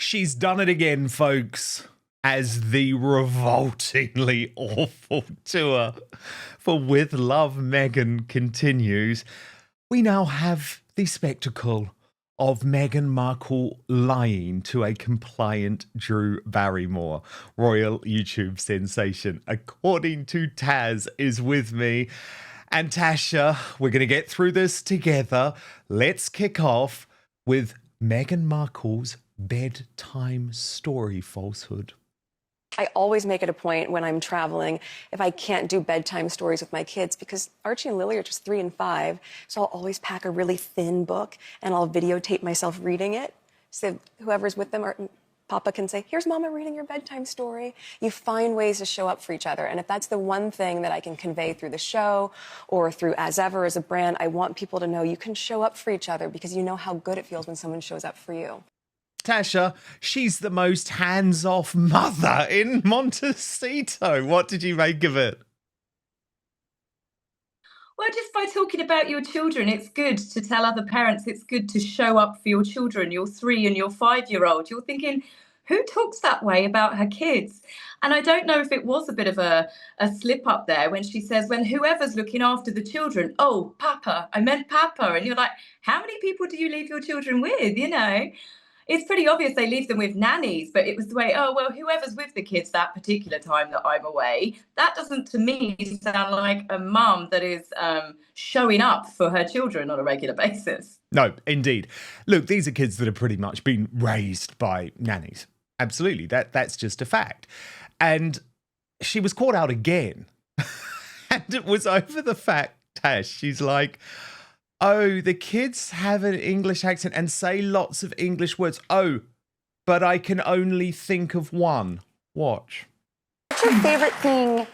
She's done it again, folks, as the revoltingly awful tour for With Love Meghan continues. We now have the spectacle of Meghan Markle lying to a compliant Drew Barrymore. Royal YouTube sensation, according to Taz, is with me. And Tasha, we're going to get through this together. Let's kick off with Meghan Markle's bedtime story falsehood. I always make it a point when I'm traveling, if I can't do bedtime stories with my kids, because Archie and Lily are just 3 and 5, so I'll always pack a really thin book and I'll videotape myself reading it. So whoever's with them, Papa can say, here's Mama reading your bedtime story. You find ways to show up for each other. And if that's the one thing that I can convey through the show or through As Ever as a brand, I want people to know you can show up for each other because you know how good it feels when someone shows up for you. Tasha, she's the most hands-off mother in Montecito. What did you make of it? Well, just by talking about your children, it's good to tell other parents, it's good to show up for your children, your 3 and your 5-year-old. You're thinking, who talks that way about her kids? And I don't know if it was a bit of a slip up there when she says, when whoever's looking after the children, oh, Papa, I meant Papa. And you're like, how many people do you leave your children with, you know? It's pretty obvious they leave them with nannies, but it was the way, oh, well, whoever's with the kids that particular time that I'm away, that doesn't to me sound like a mum that is showing up for her children on a regular basis. No, indeed. Look, these are kids that have pretty much been raised by nannies. Absolutely. That's just a fact. And she was caught out again. And it was over the fact, Tash, she's like, oh, the kids have an English accent and say lots of English words. Oh, but I can only think of one. Watch. What's your favorite thing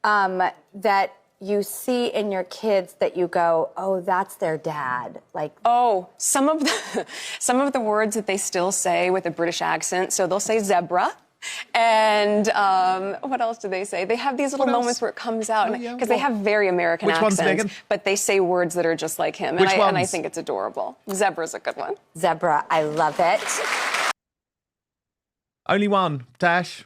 that you see in your kids that you go, oh, that's their dad? Like, oh, some of the words that they still say with a British accent. So they'll say zebra. And what else do they say? They have these little moments where it comes out because they have very American accents, Meghan? but they say words that are just like him. And I think it's adorable. Zebra's a good one. Zebra, I love it. Only one, Tash.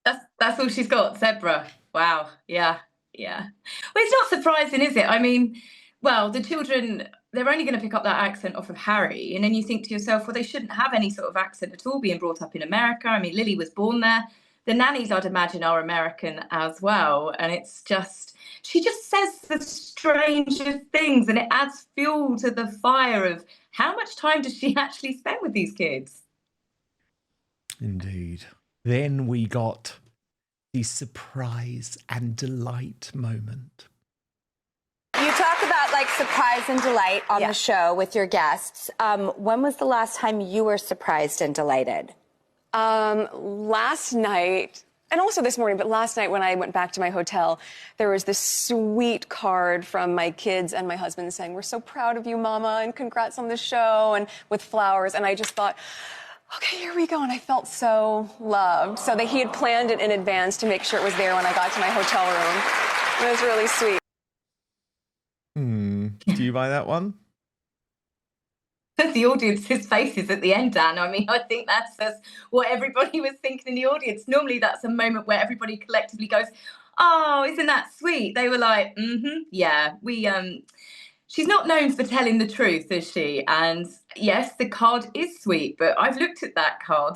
That's all she's got, zebra. Wow, yeah. Well, it's not surprising, is it? I mean, well, the children, they're only going to pick up that accent off of Harry. And then you think to yourself, well, they shouldn't have any sort of accent at all being brought up in America. I mean, Lily was born there. The nannies, I'd imagine, are American as well. And it's just, she just says the strangest things and it adds fuel to the fire of how much time does she actually spend with these kids? Indeed. Then we got the surprise and delight moment. You talk about like surprise and delight on the show with your guests. When was the last time you were surprised and delighted? Last night, and also this morning, but last night when I went back to my hotel, there was this sweet card from my kids and my husband saying, we're so proud of you, Mama, and congrats on the show, and with flowers. And I just thought, okay, here we go. And I felt so loved. So that he had planned it in advance to make sure it was there when I got to my hotel room. It was really sweet. Do you buy that one? The audience's faces at the end, Dan. I mean, I think that's just what everybody was thinking in the audience. Normally that's a moment where everybody collectively goes, oh, isn't that sweet? They were like, yeah, she's not known for telling the truth, is she? And yes, the card is sweet, but I've looked at that card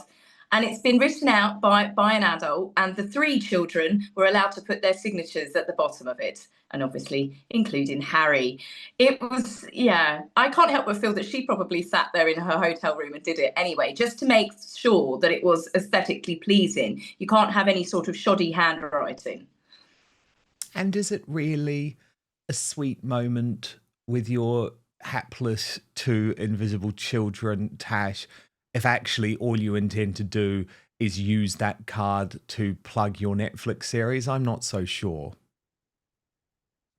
and it's been written out by an adult, and the 3 children were allowed to put their signatures at the bottom of it, and obviously including Harry. It was, I can't help but feel that she probably sat there in her hotel room and did it anyway, just to make sure that it was aesthetically pleasing. You can't have any sort of shoddy handwriting. And is it really a sweet moment with your hapless 2 invisible children, Tash, if actually all you intend to do is use that card to plug your Netflix series? I'm not so sure.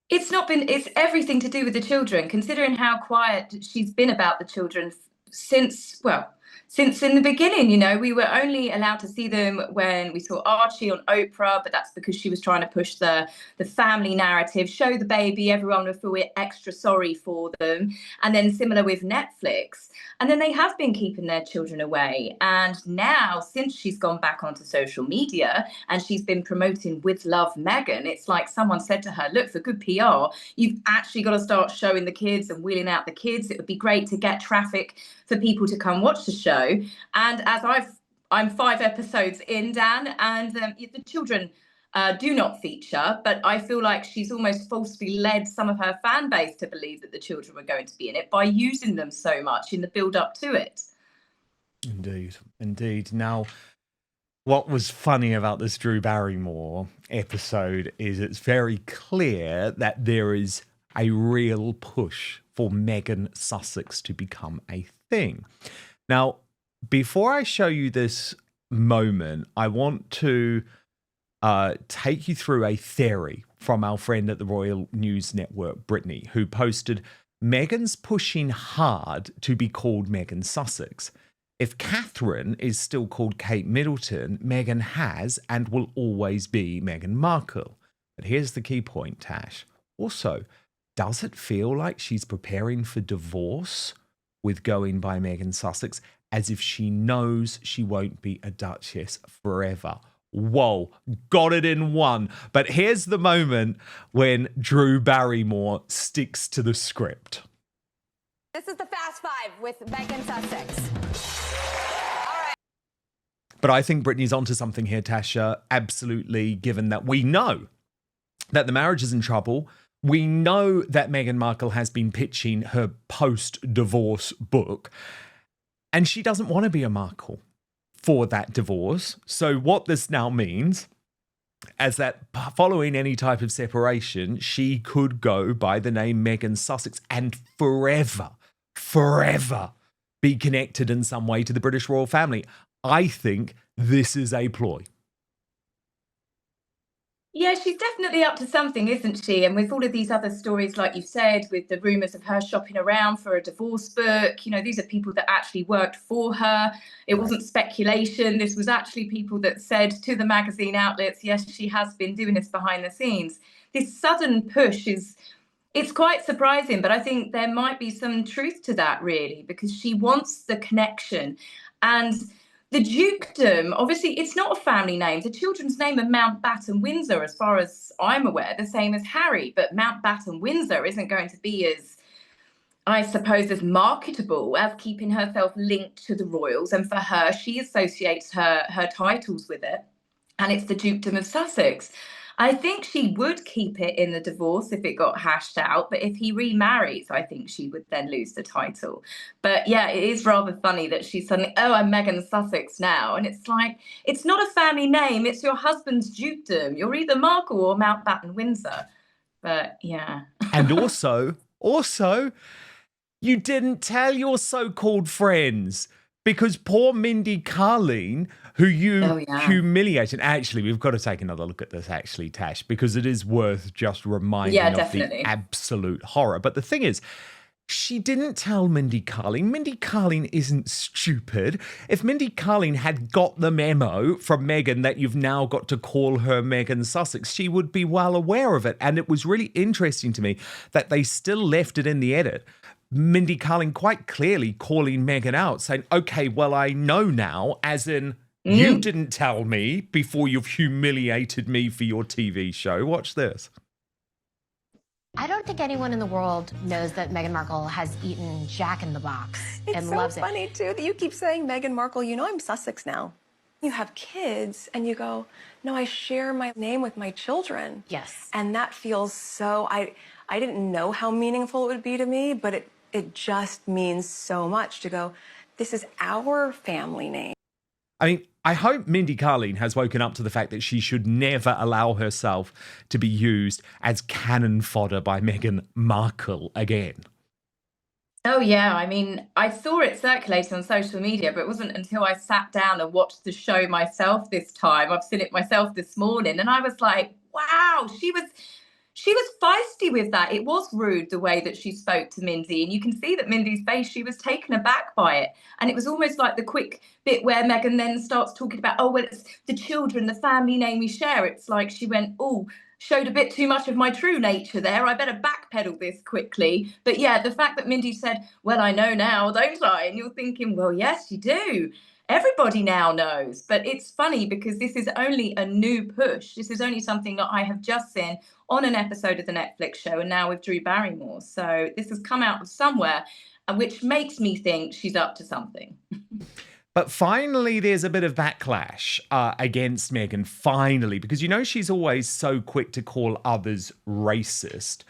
It's everything to do with the children, considering how quiet she's been about the children since, well, since in the beginning. You know, we were only allowed to see them when we saw Archie on Oprah, but that's because she was trying to push the family narrative, show the baby, everyone would feel extra sorry for them. And then similar with Netflix. And then they have been keeping their children away. And now, since she's gone back onto social media and she's been promoting With Love Meghan, it's like someone said to her, look, for good PR, you've actually got to start showing the kids and wheeling out the kids. It would be great to get traffic for people to come watch the show. And as I'm 5 episodes in, Dan, and the children do not feature, but I feel like she's almost falsely led some of her fan base to believe that the children were going to be in it by using them so much in the build up to it. Indeed, indeed. Now, what was funny about this Drew Barrymore episode is it's very clear that there is a real push for Meghan Sussex to become a thing. Now, before I show you this moment, I want to take you through a theory from our friend at the Royal News Network, Brittany, who posted, Meghan's pushing hard to be called Meghan Sussex. If Catherine is still called Kate Middleton, Meghan has and will always be Meghan Markle. But here's the key point, Tash. Also, does it feel like she's preparing for divorce with going by Meghan Sussex, as if she knows she won't be a duchess forever? Whoa, got it in one. But here's the moment when Drew Barrymore sticks to the script. This is the Fast Five with Meghan Sussex. But I think Brittany's onto something here, Tasha, absolutely, given that we know that the marriage is in trouble. We know that Meghan Markle has been pitching her post-divorce book, and she doesn't want to be a Markle for that divorce. So what this now means is that following any type of separation, she could go by the name Meghan Sussex and forever be connected in some way to the British royal family. I think this is a ploy. Yeah, she's definitely up to something, isn't she? And with all of these other stories, like you said, with the rumours of her shopping around for a divorce book, you know, these are people that actually worked for her. It wasn't speculation. This was actually people that said to the magazine outlets, yes, she has been doing this behind the scenes. This sudden push it's quite surprising, but I think there might be some truth to that, really, because she wants the connection. And the dukedom, obviously, it's not a family name. The children's name are Mountbatten Windsor, as far as I'm aware, the same as Harry. But Mountbatten Windsor isn't going to be as, I suppose, as marketable as keeping herself linked to the royals. And for her, she associates her titles with it. And it's the Dukedom of Sussex. I think she would keep it in the divorce if it got hashed out, but if he remarries, I think she would then lose the title. But yeah, it is rather funny that she's suddenly, oh, I'm Meghan Sussex now. And it's like, it's not a family name, it's your husband's dukedom. You're either Markle or Mountbatten Windsor. But yeah. And also, you didn't tell your so-called friends, because poor Mindy Kaling, who you humiliated. Actually, we've got to take another look at this, actually, Tash, because it is worth just reminding of the absolute horror. But the thing is, she didn't tell Mindy Kaling. Mindy Kaling isn't stupid. If Mindy Kaling had got the memo from Meghan that you've now got to call her Meghan Sussex, she would be well aware of it. And it was really interesting to me that they still left it in the edit. Mindy Kaling quite clearly calling Meghan out, saying, okay, well, I know now, as in, you didn't tell me before you've humiliated me for your TV show. Watch this. I don't think anyone in the world knows that Meghan Markle has eaten Jack in the Box and loves it. It's so funny, too, that you keep saying Meghan Markle. You know I'm Sussex now. You have kids, and you go, no, I share my name with my children. Yes. And that feels so, I didn't know how meaningful it would be to me, but it just means so much to go, this is our family name. I mean, I hope Mindy Kaling has woken up to the fact that she should never allow herself to be used as cannon fodder by Meghan Markle again. Oh, yeah. I mean, I saw it circulating on social media, but it wasn't until I sat down and watched the show myself this time. I've seen it myself this morning, and I was like, wow, she was feisty with that. It was rude the way that she spoke to Mindy. And you can see that Mindy's face, she was taken aback by it. And it was almost like the quick bit where Meghan then starts talking about, oh, well, it's the children, the family name we share. It's like she went, oh, showed a bit too much of my true nature there. I better backpedal this quickly. But yeah, the fact that Mindy said, well, I know now, don't I? And you're thinking, well, yes, you do. Everybody now knows. But it's funny because this is only a new push. This is only something that I have just seen on an episode of the Netflix show and now with Drew Barrymore. So this has come out of somewhere, which makes me think she's up to something. But finally, there's a bit of backlash against Meghan, finally, because you know she's always so quick to call others racist.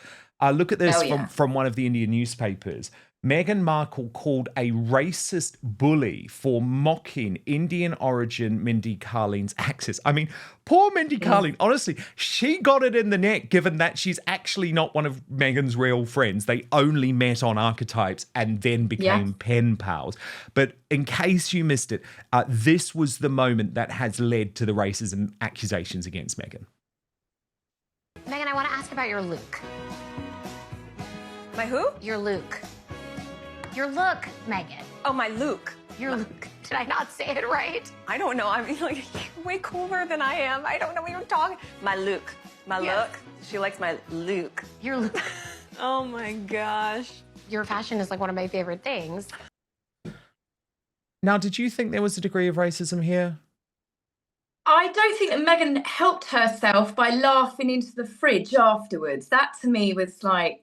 Look at this from one of the Indian newspapers. Meghan Markle called a racist bully for mocking Indian origin Mindy Kaling's access. I mean, poor Mindy Kaling, honestly, she got it in the neck given that she's actually not one of Meghan's real friends. They only met on Archetypes and then became pen pals. But in case you missed it, this was the moment that has led to the racism accusations against Meghan. Meghan, I want to ask about your look. My who? Your look. Your look, Meghan. Oh, my Luke. Your look. Did I not say it right? I don't know. I mean, like, you're way cooler than I am. I don't know what you're talking. My Luke. My look. She likes my Luke. Your look. Oh my gosh. Your fashion is like one of my favorite things. Now, did you think there was a degree of racism here? I don't think that Meghan helped herself by laughing into the fridge afterwards. That to me was like,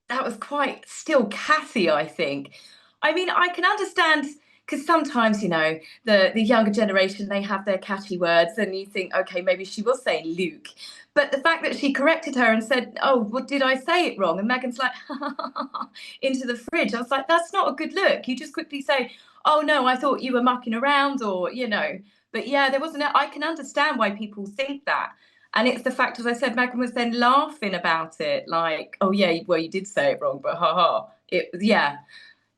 that was quite still catty, I think. I mean, I can understand because sometimes, you know, the younger generation, they have their catchy words and you think, okay, maybe she was saying Luke. But the fact that she corrected her and said, oh, what did I say it wrong? And Meghan's like, into the fridge. I was like, that's not a good look. You just quickly say, oh, no, I thought you were mucking around or, you know. But yeah, there wasn't, I can understand why people think that. And it's the fact, as I said, Meghan was then laughing about it, like, oh, yeah, well, you did say it wrong, but ha-ha.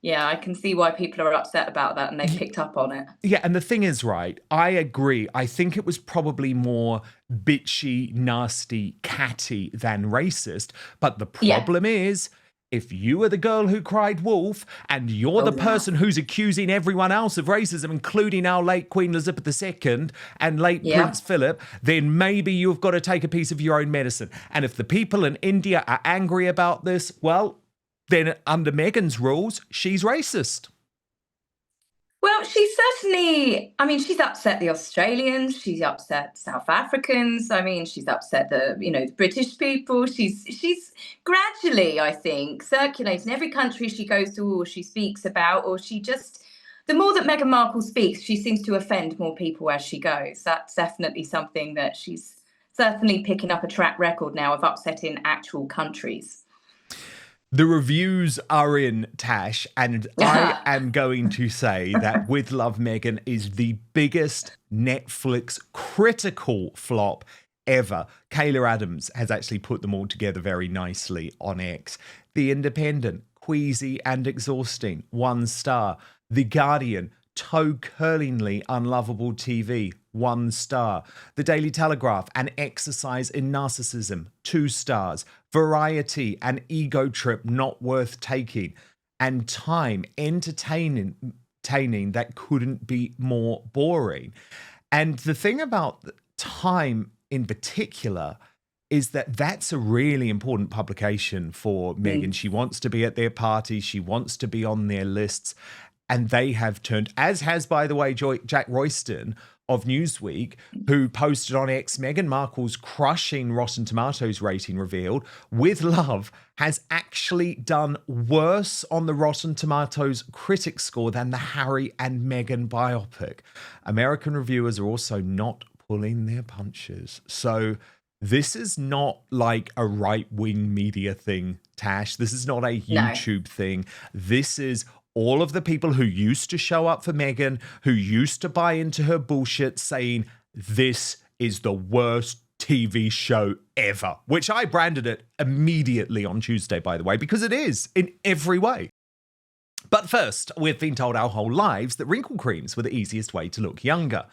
Yeah, I can see why people are upset about that and they picked up on it. Yeah, and the thing is, right, I agree. I think it was probably more bitchy, nasty, catty than racist. But the problem is, if you are the girl who cried wolf and you're the person who's accusing everyone else of racism, including our late Queen Elizabeth II and late Prince Philip, then maybe you've got to take a piece of your own medicine. And if the people in India are angry about this, well, then under Meghan's rules, she's racist. Well, she's certainly, I mean, she's upset the Australians, she's upset South Africans, I mean, she's upset the British people. She's gradually, I think, circulating every country she goes to or she speaks about, or the more that Meghan Markle speaks, she seems to offend more people as she goes. That's definitely something that she's certainly picking up a track record now of upsetting actual countries. The reviews are in, Tash, and I am going to say that With Love, Meghan is the biggest Netflix critical flop ever. Kayla Adams has actually put them all together very nicely on X. The Independent, queasy and exhausting, 1 star. The Guardian, toe-curlingly unlovable TV, 1 star. The Daily Telegraph, an exercise in narcissism, 2 stars. Variety, an ego trip not worth taking. And Time, entertaining that couldn't be more boring. And the thing about Time in particular is that that's a really important publication for Meghan. She wants to be at their parties. She wants to be on their lists. And they have turned, as has, by the way, Jack Royston of Newsweek, who posted on X, Meghan Markle's crushing Rotten Tomatoes rating revealed, With Love has actually done worse on the Rotten Tomatoes critic score than the Harry and Meghan biopic. American reviewers are also not pulling their punches. So this is not like a right-wing media thing, Tash. This is not a YouTube thing. This is all of the people who used to show up for Meghan, who used to buy into her bullshit, saying this is the worst TV show ever, which I branded it immediately on Tuesday, by the way, because it is in every way. But first, we've been told our whole lives that wrinkle creams were the easiest way to look younger.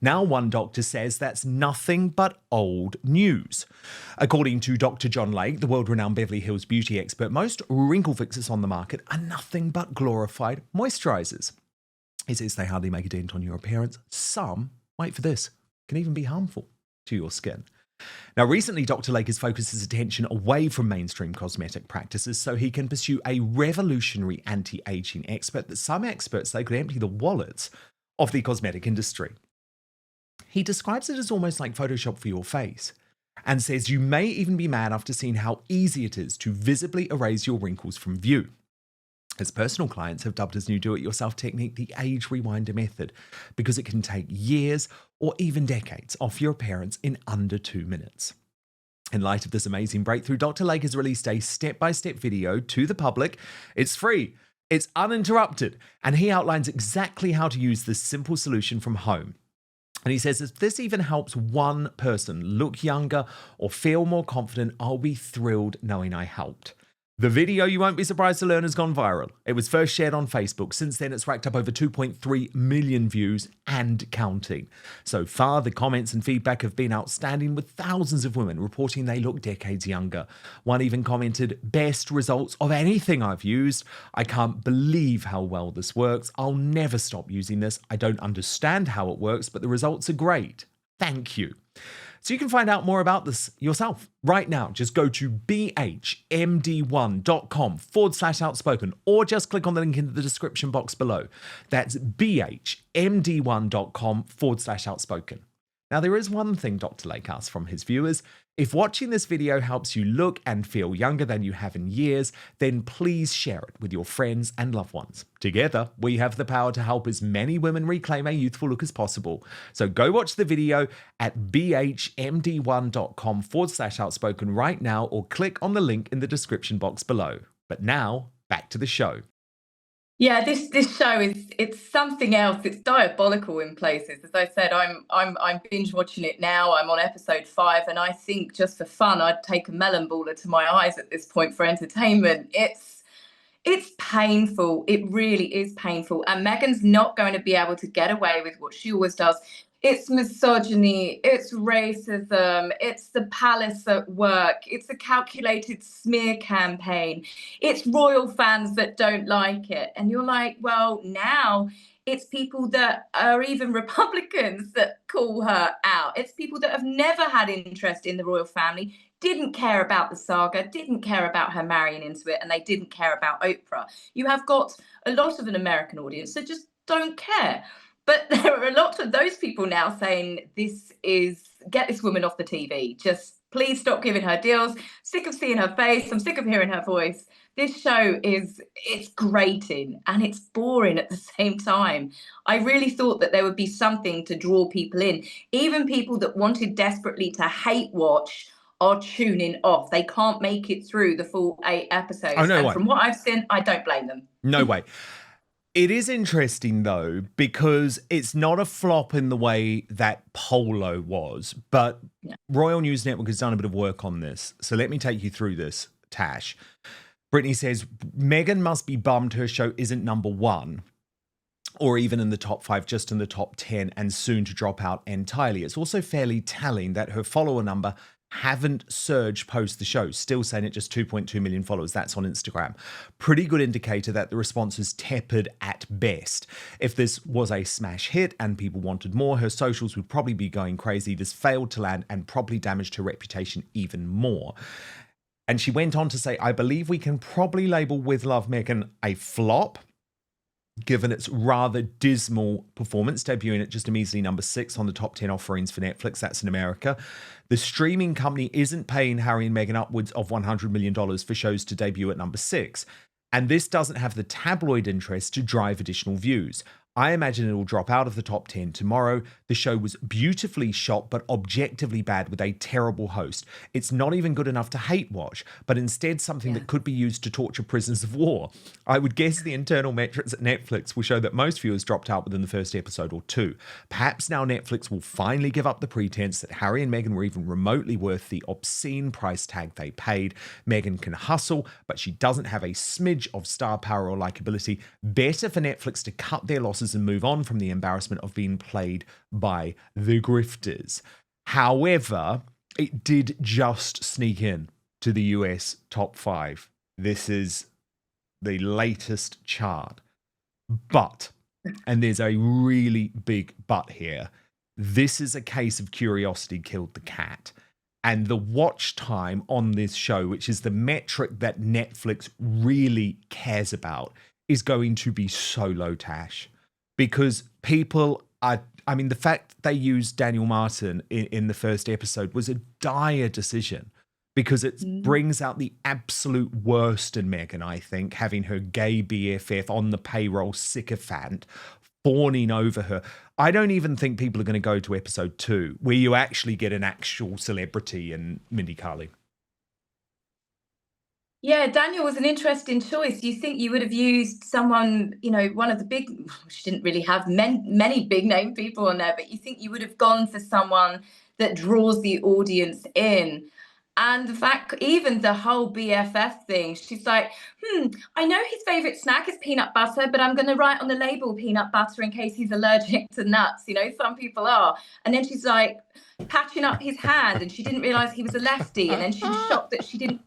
Now one doctor says that's nothing but old news. According to Dr. John Lake, the world-renowned Beverly Hills beauty expert, most wrinkle fixes on the market are nothing but glorified moisturizers. He says they hardly make a dent on your appearance. Some, wait for this, can even be harmful to your skin. Now, recently, Dr. Lake has focused his attention away from mainstream cosmetic practices so he can pursue a revolutionary anti-aging expert that some experts say could empty the wallets of the cosmetic industry. He describes it as almost like Photoshop for your face and says you may even be mad after seeing how easy it is to visibly erase your wrinkles from view. His personal clients have dubbed his new do-it-yourself technique the age rewinder method because it can take years or even decades off your appearance in under 2 minutes. In light of this amazing breakthrough, Dr. Lake has released a step-by-step video to the public. It's free, it's uninterrupted, and he outlines exactly how to use this simple solution from home. And he says, if this even helps one person look younger or feel more confident, I'll be thrilled knowing I helped. The video, you won't be surprised to learn, has gone viral. It was first shared on Facebook. Since then, it's racked up over 2.3 million views and counting. So far, the comments and feedback have been outstanding, with thousands of women reporting they look decades younger. One even commented, best results of anything I've used. I can't believe how well this works. I'll never stop using this. I don't understand how it works, but the results are great. Thank you. So you can find out more about this yourself right now. Just go to bhmd1.com/outspoken or just click on the link in the description box below. That's bhmd1.com/outspoken. Now, there is one thing Dr. Lake asks from his viewers. If watching this video helps you look and feel younger than you have in years, then please share it with your friends and loved ones. Together, we have the power to help as many women reclaim a youthful look as possible. So go watch the video at bhmd1.com/outspoken right now, or click on the link in the description box below. But now, back to the show. Yeah, this show it's something else. It's diabolical in places. As I said, I'm binge watching it now. I'm on episode 5, and I think just for fun, I'd take a melon baller to my eyes at this point for entertainment. It's painful. It really is painful. And Meghan's not going to be able to get away with what she always does. It's misogyny, it's racism, it's the palace at work, it's a calculated smear campaign, it's royal fans that don't like it. And you're like, well, now it's people that are even Republicans that call her out. It's people that have never had interest in the royal family, didn't care about the saga, didn't care about her marrying into it, and they didn't care about Oprah. You have got a lot of an American audience that just don't care. But there are a lot of those people now saying get this woman off the TV. Just please stop giving her deals. Sick of seeing her face. I'm sick of hearing her voice. This show it's grating and it's boring at the same time. I really thought that there would be something to draw people in. Even people that wanted desperately to hate watch are tuning off. They can't make it through the full 8 episodes. Oh, no way. From what I've seen, I don't blame them. No way. It is interesting, though, because it's not a flop in the way that Polo was, but Royal News Network has done a bit of work on this. So let me take you through this, Tash. Brittany says, Meghan must be bummed her show isn't number 1, or even in the top 5, just in the top 10, and soon to drop out entirely. It's also fairly telling that her follower number haven't surged post the show, still saying it just 2.2 million followers. That's on Instagram. Pretty good indicator that the response is tepid at best. If this was a smash hit and people wanted more, her socials would probably be going crazy. This failed to land and probably damaged her reputation even more. And she went on to say, I believe we can probably label With Love Meghan a flop, given its rather dismal performance, debuting at just a measly number 6 on the top 10 offerings for Netflix. That's in America. The streaming company isn't paying Harry and Meghan upwards of $100 million for shows to debut at number 6. And this doesn't have the tabloid interest to drive additional views. I imagine it will drop out of the top 10 tomorrow. The show was beautifully shot, but objectively bad with a terrible host. It's not even good enough to hate watch, but instead something that could be used to torture prisoners of war. I would guess the internal metrics at Netflix will show that most viewers dropped out within the first episode or two. Perhaps now Netflix will finally give up the pretense that Harry and Meghan were even remotely worth the obscene price tag they paid. Meghan can hustle, but she doesn't have a smidge of star power or likability. Better for Netflix to cut their losses and move on from the embarrassment of being played by the grifters. However, it did just sneak in to the US top 5. This is the latest chart. But, and there's a really big but here, this is a case of curiosity killed the cat. And the watch time on this show, which is the metric that Netflix really cares about, is going to be so low, Tash. Because people are, I mean, the fact they used Daniel Martin in the first episode was a dire decision because it brings out the absolute worst in Meghan, I think, having her gay BFF on the payroll sycophant fawning over her. I don't even think people are going to go to episode 2 where you actually get an actual celebrity in Mindy Kaling. Yeah, Daniel was an interesting choice. You think you would have used someone, you know, one of the big, she didn't really have many big name people on there, but you think you would have gone for someone that draws the audience in. And the fact, even the whole BFF thing, she's like, I know his favorite snack is peanut butter, but I'm going to write on the label peanut butter in case he's allergic to nuts. You know, some people are. And then she's like, patching up his hand, and she didn't realize he was a lefty, and then she was shocked that she didn't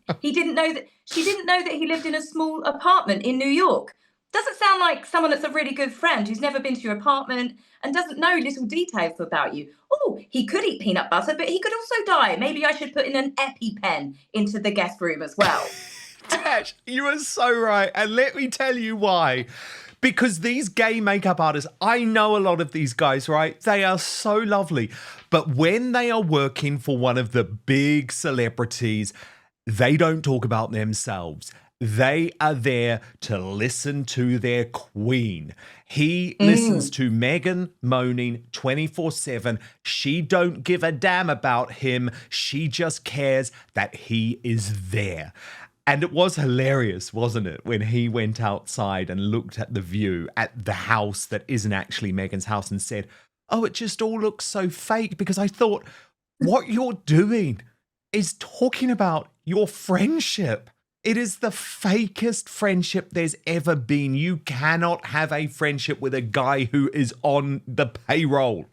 know that he lived in a small apartment in New York. Doesn't sound like someone that's a really good friend who's never been to your apartment and doesn't know little details about you. Oh, he could eat peanut butter, but he could also die. Maybe I should put in an EpiPen into the guest room as well. Tash, you are so right, and let me tell you why. Because these gay makeup artists, I know a lot of these guys, right? They are so lovely. But when they are working for one of the big celebrities, they don't talk about themselves. They are there to listen to their queen. He listens to Meghan moaning 24/7. She don't give a damn about him. She just cares that he is there. And it was hilarious, wasn't it, when he went outside and looked at the view at the house that isn't actually Meghan's house and said, oh, it just all looks so fake, because I thought, what you're doing is talking about your friendship. It is the fakest friendship there's ever been. You cannot have a friendship with a guy who is on the payroll.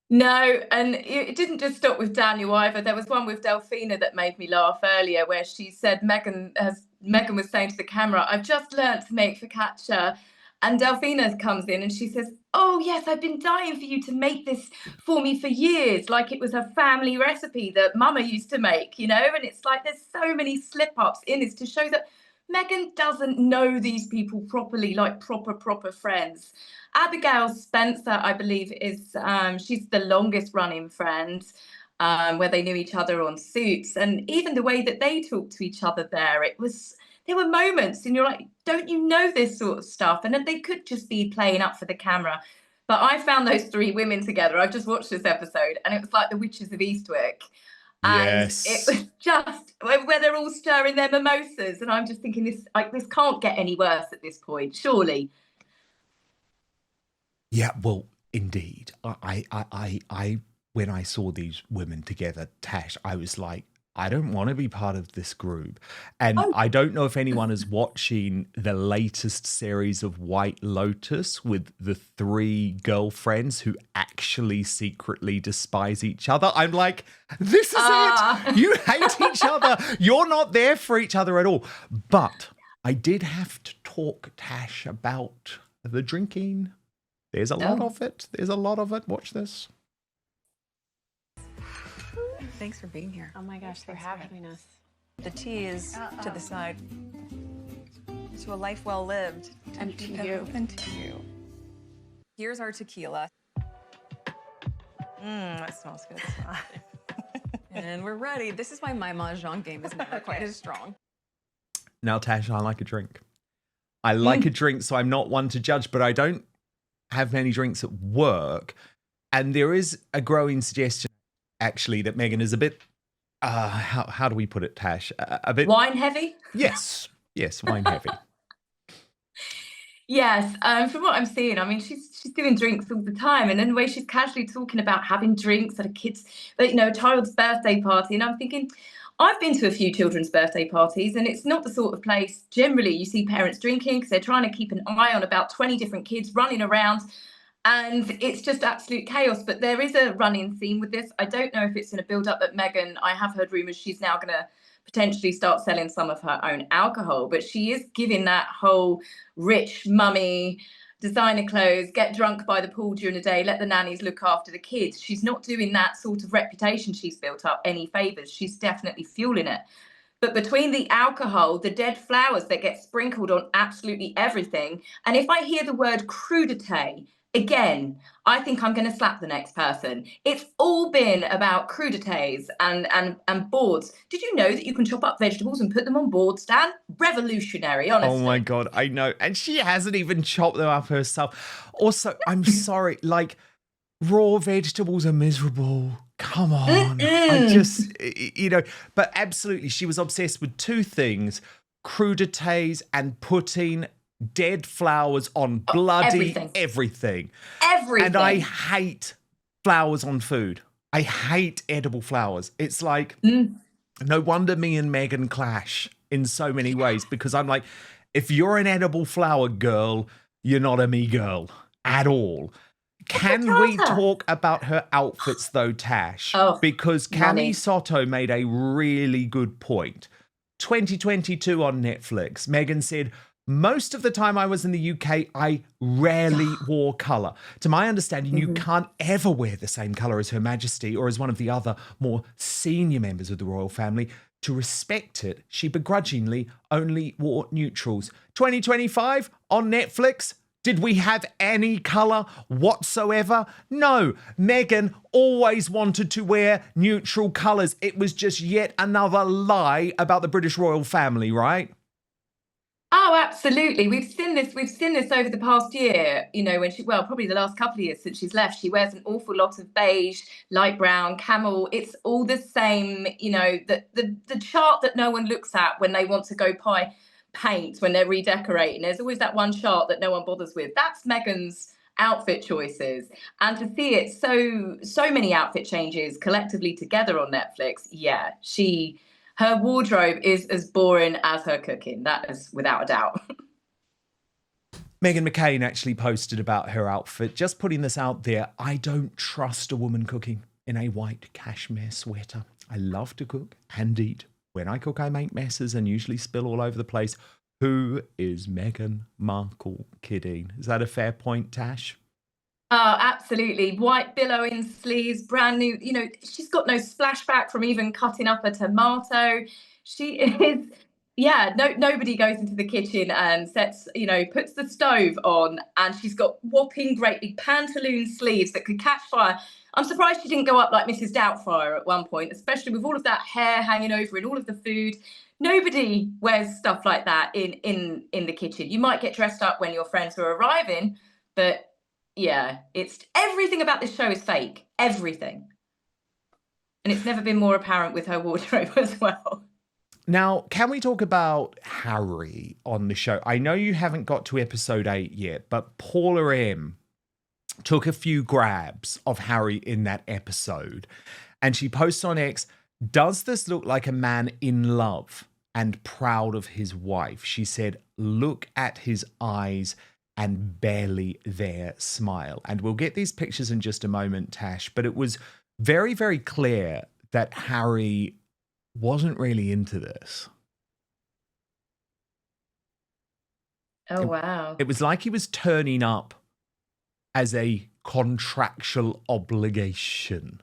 No, and it didn't just stop with Daniel either. There was one with Delphina that made me laugh earlier, where she said Meghan was saying to the camera, I've just learnt to make focaccia. And Delphina comes in and she says, oh, yes, I've been dying for you to make this for me for years, like it was a family recipe that Mama used to make, you know? And it's like there's so many slip-ups in this to show that Meghan doesn't know these people properly, like proper friends. Abigail Spencer, I believe, is she's the longest running friend, where they knew each other on Suits. And even the way that they talked to each other there were moments and you're like, don't you know this sort of stuff? And then they could just be playing up for the camera. But I found those three women together. I've just watched this episode and it was like the Witches of Eastwick. And it was just where they're all stirring their mimosas. And I'm just thinking this can't get any worse at this point, surely. Yeah, well, indeed. I when I saw these women together, Tash, I was like, I don't want to be part of this group. And I don't know if anyone is watching the latest series of White Lotus with the 3 girlfriends who actually secretly despise each other. I'm like, this is it. You hate each other. You're not there for each other at all. But I did have to talk, Tash, about the drinking. There's a lot of it. There's a lot of it. Watch this. Thanks for being here. Oh my gosh, thanks for having us. The tea is to the side. To a life well lived. And to you. And to you. Here's our tequila. That smells good. And we're ready. This is why my mahjong game is never quite as strong. Now, Tash, I like a drink. I like a drink, so I'm not one to judge, but I don't have many drinks at work. And there is a growing suggestion, actually, that Meghan is a bit, how do we put it, Tash? A bit... Wine heavy? Yes, wine heavy. Yes, from what I'm seeing, I mean, she's doing drinks all the time, and then the way she's casually talking about having drinks at a child's birthday party, and I'm thinking, I've been to a few children's birthday parties, and it's not the sort of place generally you see parents drinking because they're trying to keep an eye on about 20 different kids running around, and it's just absolute chaos. But there is a running theme with this. I don't know if it's in a build-up, but Meghan, I have heard rumours she's now going to potentially start selling some of her own alcohol, but she is giving that whole rich mummy, designer clothes, get drunk by the pool during the day, let the nannies look after the kids. She's not doing that sort of reputation she's built up any favours. She's definitely fueling it. But between the alcohol, the dead flowers that get sprinkled on absolutely everything, and if I hear the word crudité again, I think I'm going to slap the next person. It's all been about crudités and boards. Did you know that you can chop up vegetables and put them on boards, Dan? Revolutionary, honestly. Oh my God, I know. And she hasn't even chopped them up herself. Also, I'm sorry, like, raw vegetables are miserable. Come on. I just, but absolutely, she was obsessed with two things, crudités and putting dead flowers on bloody everything. And I hate flowers on food. I hate edible flowers. It's like, no wonder me and Meghan clash in so many ways, because I'm like, if you're an edible flower girl, you're not a me girl at all. Can we talk about her outfits though, Tash? Because Cami Soto made a really good point. 2022 on Netflix, Meghan said, most of the time I was in the UK, I rarely wore colour. To my understanding, you can't ever wear the same colour as Her Majesty or as one of the other more senior members of the royal family. To respect it, she begrudgingly only wore neutrals. 2025 on Netflix, did we have any colour whatsoever? No. Meghan always wanted to wear neutral colours. It was just yet another lie about the British royal family, right? Oh, absolutely. We've seen this over the past year, when probably the last couple of years since she's left, she wears an awful lot of beige, light brown, camel. It's all the same, the chart that no one looks at when they want to go buy paint when they're redecorating. There's always that one chart that no one bothers with. That's Meghan's outfit choices. And to see it so many outfit changes collectively together on Netflix, her wardrobe is as boring as her cooking. That is without a doubt. Meghan McCain actually posted about her outfit, just putting this out there. I don't trust a woman cooking in a white cashmere sweater. I love to cook and eat. When I cook, I make messes and usually spill all over the place. Who is Meghan Markle kidding? Is that a fair point, Tash? Oh, absolutely. White billowing sleeves, brand new. She's got no splashback from even cutting up a tomato. She is, nobody goes into the kitchen and puts the stove on, and she's got whopping great big pantaloon sleeves that could catch fire. I'm surprised she didn't go up like Mrs. Doubtfire at one point, especially with all of that hair hanging over and all of the food. Nobody wears stuff like that in the kitchen. You might get dressed up when your friends are arriving, but yeah, it's everything about this show is fake. Everything. And it's never been more apparent with her wardrobe as well. Now, can we talk about Harry on the show? I know you haven't got to episode 8 yet, but Paula M took a few grabs of Harry in that episode. And she posts on X, does this look like a man in love and proud of his wife? She said, look at his eyes and barely their smile. And we'll get these pictures in just a moment, Tash, but it was very, very clear that Harry wasn't really into this. Oh, wow. It was like he was turning up as a contractual obligation.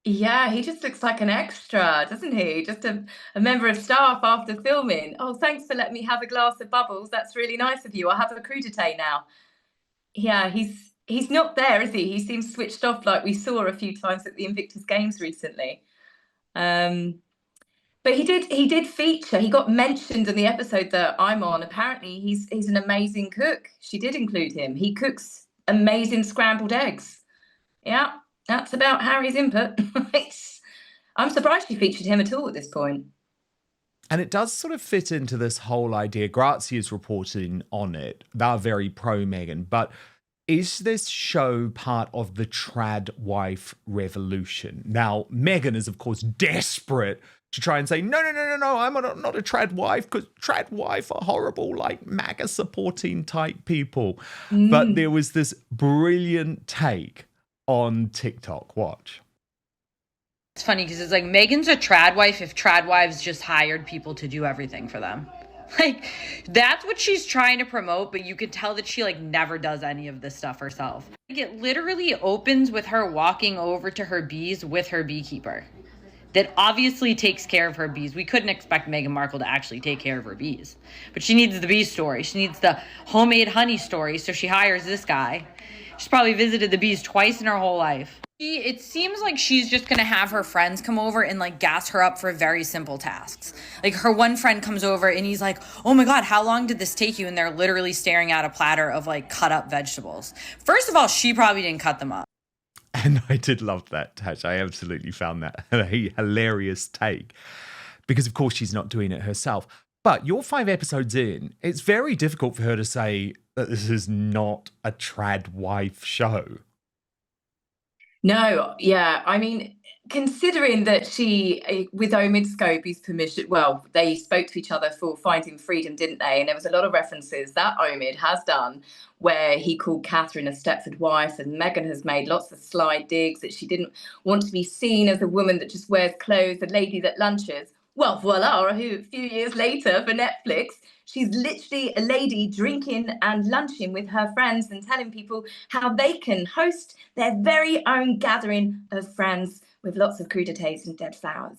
Yeah, he just looks like an extra, doesn't he? Just a member of staff after filming. Oh, thanks for letting me have a glass of bubbles. That's really nice of you. I'll have a crudité now. Yeah, he's not there, is he? He seems switched off like we saw a few times at the Invictus Games recently. But he did feature. He got mentioned in the episode that I'm on. Apparently, he's an amazing cook. She did include him. He cooks amazing scrambled eggs. Yeah, that's about Harry's input. I'm surprised she featured him at all at this point. And it does sort of fit into this whole idea. Grazia's reporting on it. They're very pro Meghan, but is this show part of the trad wife revolution? Now, Meghan is, of course, desperate to try and say, no, I'm not a trad wife, because trad wife are horrible, like MAGA supporting type people. But there was this brilliant take on TikTok. Watch. It's funny because it's like Meghan's a trad wife if trad wives just hired people to do everything for them. Like, that's what she's trying to promote, but you could tell that she like never does any of this stuff herself. Like, it literally opens with her walking over to her bees with her beekeeper that obviously takes care of her bees. We couldn't expect Meghan Markle to actually take care of her bees, but she needs the bee story. She needs the homemade honey story, so she hires this guy. She's probably visited the bees twice in her whole life. It seems like she's just going to have her friends come over and like gas her up for very simple tasks. Like her one friend comes over and he's like, oh my God, how long did this take you? And they're literally staring at a platter of like cut up vegetables. First of all, she probably didn't cut them up. And I did love that, Tash. I absolutely found that a hilarious take because, of course, she's not doing it herself. But you're 5 episodes in. It's very difficult for her to say that this is not a trad wife show. No, yeah. I mean, considering that she, with Omid Scobie's permission, well, they spoke to each other for Finding Freedom, didn't they? And there was a lot of references that Omid has done where he called Catherine a Stepford wife, and Meghan has made lots of sly digs that she didn't want to be seen as a woman that just wears clothes, a lady that lunches. Well, voila, a few years later for Netflix, she's literally a lady drinking and lunching with her friends and telling people how they can host their very own gathering of friends with lots of crudités and dead flowers.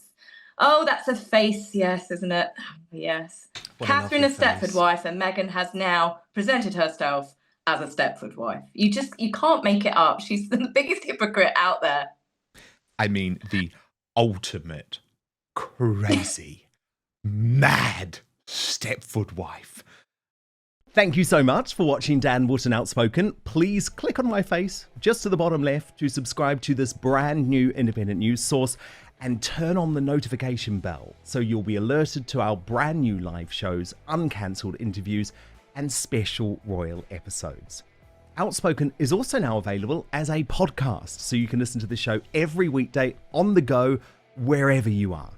Oh, that's a face, yes, isn't it? Yes. Catherine, a Stepford wife, and Meghan has now presented herself as a Stepford wife. You can't make it up. She's the biggest hypocrite out there. I mean, the ultimate crazy, mad Stepford wife. Thank you so much for watching Dan Wootton Outspoken. Please click on my face just to the bottom left to subscribe to this brand new independent news source and turn on the notification bell so you'll be alerted to our brand new live shows, uncancelled interviews, and special royal episodes. Outspoken is also now available as a podcast, so you can listen to the show every weekday on the go, wherever you are.